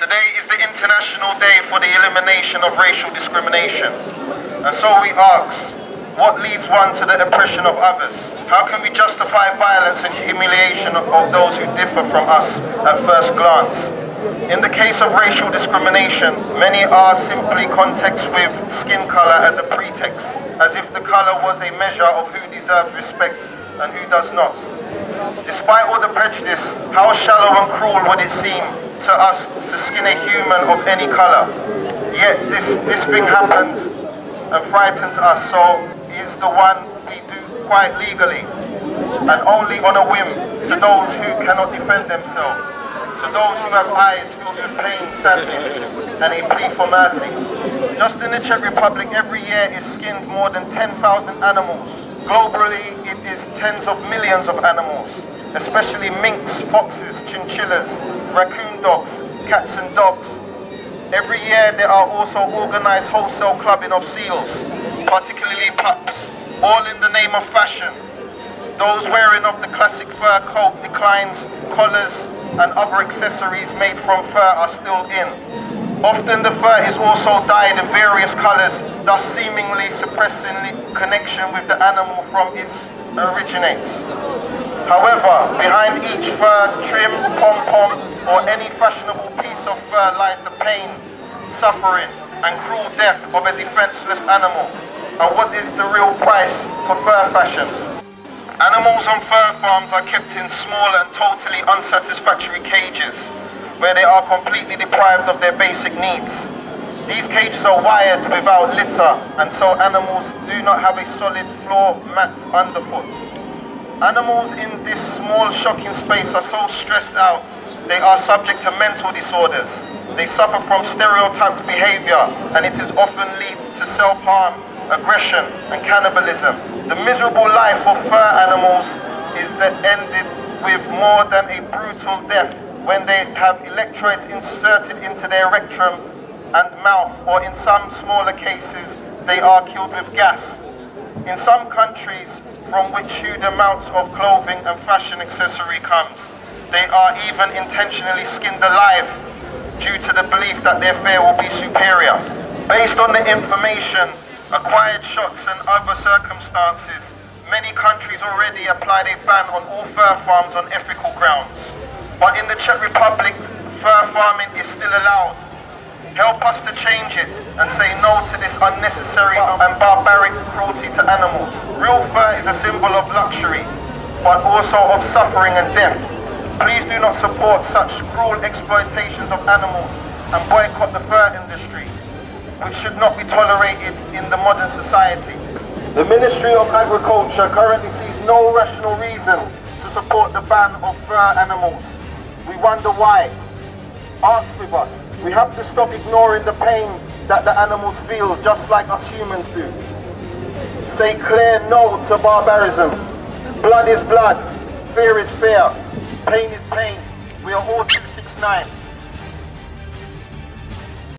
Today is the International Day for the Elimination of Racial Discrimination. And so we ask, what leads one to the oppression of others? How can we justify violence and humiliation of those who differ from us at first glance? In the case of racial discrimination, many are simply context with skin color as a pretext, as if the color was a measure of who deserves respect and who does not. Despite all the prejudice, how shallow and cruel would it seem to us to skin a human of any color? Yet this thing happens and frightens us, so is the one we do quite legally and only on a whim to those who cannot defend themselves, to those who have eyes filled with pain, sadness and a plea for mercy. Just in the Czech Republic, every year is skinned more than 10,000 animals. Globally, it is tens of millions of animals, especially minks, foxes, chinchillas, raccoon dogs, cats and dogs. Every year there are also organized wholesale clubbing of seals, particularly pups, all in the name of fashion. Those wearing of the classic fur coat declines, collars and other accessories made from fur are still in. Often the fur is also dyed in various colors, thus seemingly suppressing the connection with the animal from its originates. However, behind each fur trim, pom-pom or any fashionable piece of fur lies the pain, suffering and cruel death of a defenseless animal. And what is the real price for fur fashions? Animals on fur farms are kept in small and totally unsatisfactory cages, where they are completely deprived of their basic needs. These cages are wired without litter, and so animals do not have a solid floor mat underfoot. Animals in this small, shocking space are so stressed out, they are subject to mental disorders. They suffer from stereotyped behavior, and it is often lead to self-harm, aggression and cannibalism. The miserable life of fur animals is that ended with more than a brutal death when they have electrodes inserted into their rectum and mouth, or in some smaller cases they are killed with gas. In some countries from which huge amounts of clothing and fashion accessory comes, they are even intentionally skinned alive due to the belief that their fare will be superior. Based on the information, acquired shots and other circumstances, many countries already applied a ban on all fur farms on ethical grounds. But in the Czech Republic, fur farming is still allowed. Help us to change it and say no to this unnecessary and barbaric cruelty to animals. Real fur is a symbol of luxury, but also of suffering and death. Please do not support such cruel exploitations of animals and boycott the fur industry, which should not be tolerated in the modern society. The Ministry of Agriculture currently sees no rational reason to support the ban of fur animals. We wonder why. Ask with us. We have to stop ignoring the pain that the animals feel, just like us humans do. Say clear no to barbarism. Blood is blood. Fear is fear. Pain is pain. We are all 269.